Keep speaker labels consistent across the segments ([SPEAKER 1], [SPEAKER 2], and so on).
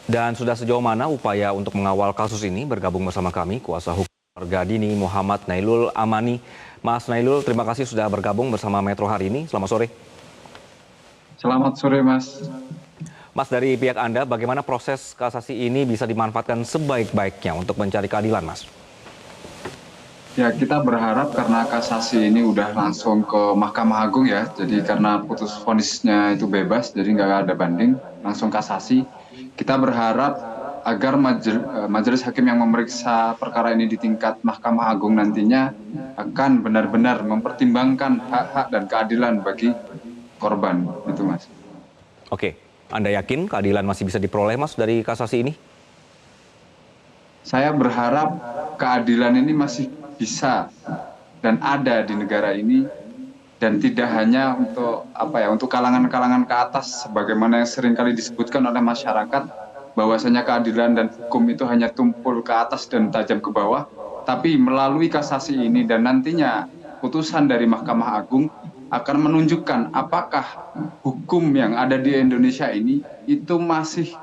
[SPEAKER 1] Dan sudah sejauh mana upaya untuk mengawal kasus ini? Bergabung bersama kami kuasa hukum keluarga Dini Muhammad Nailul Amani. Mas Nailul, terima kasih sudah bergabung bersama Metro hari ini. Selamat sore.
[SPEAKER 2] Selamat sore, Mas.
[SPEAKER 1] Mas, dari pihak Anda, bagaimana proses kasasi ini bisa dimanfaatkan sebaik-baiknya untuk mencari keadilan, Mas?
[SPEAKER 2] Ya, kita berharap karena kasasi ini udah langsung ke Mahkamah Agung ya, jadi karena putus vonisnya itu bebas, jadi nggak ada banding, langsung kasasi. Kita berharap agar majelis hakim yang memeriksa perkara ini di tingkat Mahkamah Agung nantinya akan benar-benar mempertimbangkan hak-hak dan keadilan bagi korban, itu Mas.
[SPEAKER 1] Oke, Anda yakin keadilan masih bisa diperoleh, Mas, dari kasasi ini?
[SPEAKER 2] Saya berharap keadilan ini masih bisa dan ada di negara ini dan tidak hanya untuk kalangan-kalangan ke atas sebagaimana yang seringkali disebutkan oleh masyarakat bahwasanya keadilan dan hukum itu hanya tumpul ke atas dan tajam ke bawah, tapi melalui kasasi ini dan nantinya putusan dari Mahkamah Agung akan menunjukkan apakah hukum yang ada di Indonesia ini itu masih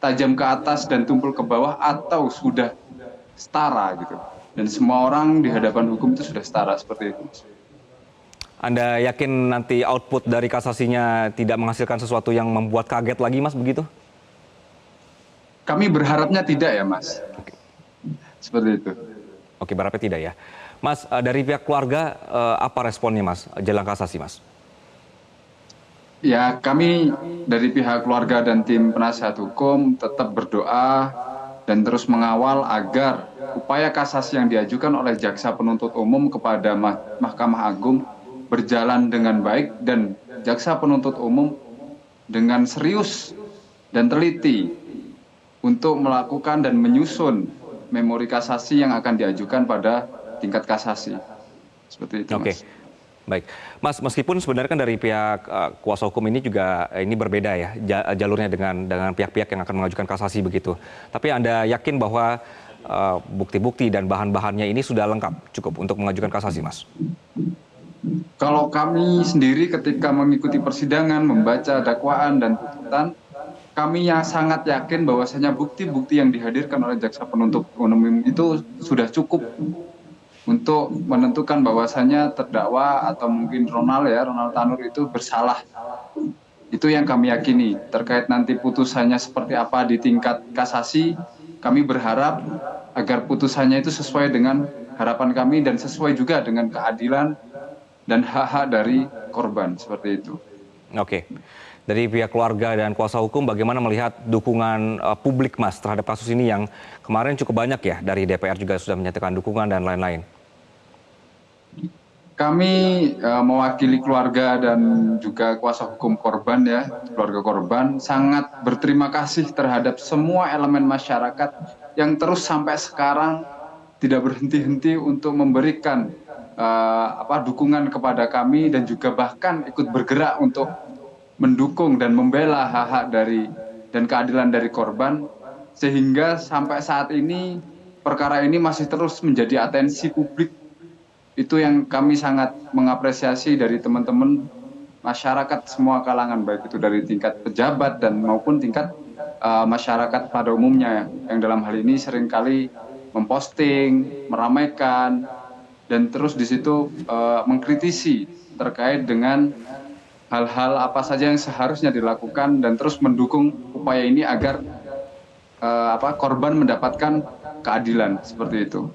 [SPEAKER 2] tajam ke atas dan tumpul ke bawah atau sudah setara gitu. Dan semua orang di hadapan hukum itu sudah setara seperti itu.
[SPEAKER 1] Anda yakin nanti output dari kasasinya tidak menghasilkan sesuatu yang membuat kaget lagi, Mas, begitu?
[SPEAKER 2] Kami berharapnya tidak ya, Mas. Seperti itu.
[SPEAKER 1] Oke, berharapnya tidak ya. Mas, dari pihak keluarga, apa responnya, Mas, jelang kasasi, Mas?
[SPEAKER 2] Ya, kami dari pihak keluarga dan tim penasihat hukum tetap berdoa dan terus mengawal agar upaya kasasi yang diajukan oleh jaksa penuntut umum kepada Mahkamah Agung berjalan dengan baik dan jaksa penuntut umum dengan serius dan teliti untuk melakukan dan menyusun memori kasasi yang akan diajukan pada tingkat kasasi. Seperti itu, Mas.
[SPEAKER 1] Oke. Baik, Mas, meskipun sebenarnya kan dari pihak kuasa hukum ini juga ini berbeda ya jalurnya dengan pihak-pihak yang akan mengajukan kasasi begitu. Tapi Anda yakin bahwa bukti-bukti dan bahan-bahannya ini sudah lengkap cukup untuk mengajukan kasasi, Mas?
[SPEAKER 2] Kalau kami sendiri ketika mengikuti persidangan, membaca dakwaan dan tuntutan, kami yang sangat yakin bahwasanya bukti-bukti yang dihadirkan oleh jaksa penuntut umum itu sudah cukup untuk menentukan bahwasanya terdakwa atau mungkin Ronald Tanur itu bersalah. Itu yang kami yakini. Terkait nanti putusannya seperti apa di tingkat kasasi, kami berharap agar putusannya itu sesuai dengan harapan kami dan sesuai juga dengan keadilan dan hak-hak dari korban, seperti itu.
[SPEAKER 1] Oke. Dari pihak keluarga dan kuasa hukum, bagaimana melihat dukungan publik, Mas, terhadap kasus ini yang kemarin cukup banyak ya, dari DPR juga sudah menyatakan dukungan dan lain-lain?
[SPEAKER 2] Kami mewakili keluarga dan juga kuasa hukum korban ya, keluarga korban sangat berterima kasih terhadap semua elemen masyarakat yang terus sampai sekarang tidak berhenti-henti untuk memberikan dukungan kepada kami dan juga bahkan ikut bergerak untuk mendukung dan membela hak-hak dan keadilan dari korban sehingga sampai saat ini perkara ini masih terus menjadi atensi publik. Itu yang kami sangat mengapresiasi dari teman-teman masyarakat semua kalangan, baik itu dari tingkat pejabat dan maupun tingkat masyarakat pada umumnya yang dalam hal ini seringkali memposting, meramaikan, dan terus di situ mengkritisi terkait dengan hal-hal apa saja yang seharusnya dilakukan dan terus mendukung upaya ini agar korban mendapatkan keadilan seperti itu.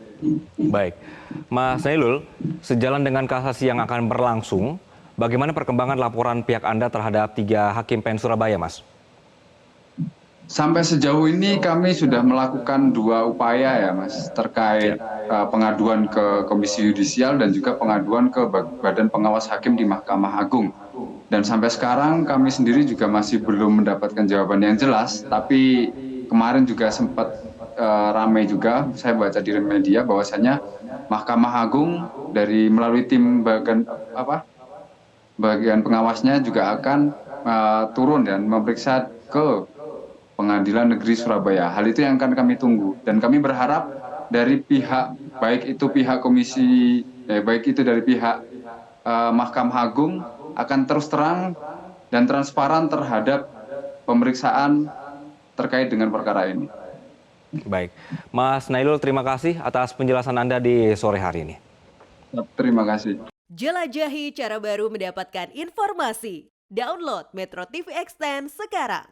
[SPEAKER 1] Baik, Mas Nailul, sejalan dengan kasasi yang akan berlangsung, bagaimana perkembangan laporan pihak Anda terhadap 3 hakim PN Surabaya, Mas?
[SPEAKER 2] Sampai sejauh ini kami sudah melakukan 2 upaya ya, Mas, terkait pengaduan ke Komisi Yudisial dan juga pengaduan ke Badan Pengawas Hakim di Mahkamah Agung. Dan sampai sekarang kami sendiri juga masih belum mendapatkan jawaban yang jelas, tapi kemarin juga sempat ramai juga, saya baca di media bahwasanya Mahkamah Agung melalui tim bagian pengawasnya juga akan turun dan memeriksa ke Pengadilan Negeri Surabaya. Hal itu yang akan kami tunggu dan kami berharap dari pihak baik itu dari pihak Mahkamah Agung akan terus terang dan transparan terhadap pemeriksaan terkait dengan perkara ini.
[SPEAKER 1] Baik, Mas Nailul, terima kasih atas penjelasan Anda di sore hari ini.
[SPEAKER 2] Terima kasih.
[SPEAKER 3] Jelajahi cara baru mendapatkan informasi. Download Metro TV Extend sekarang.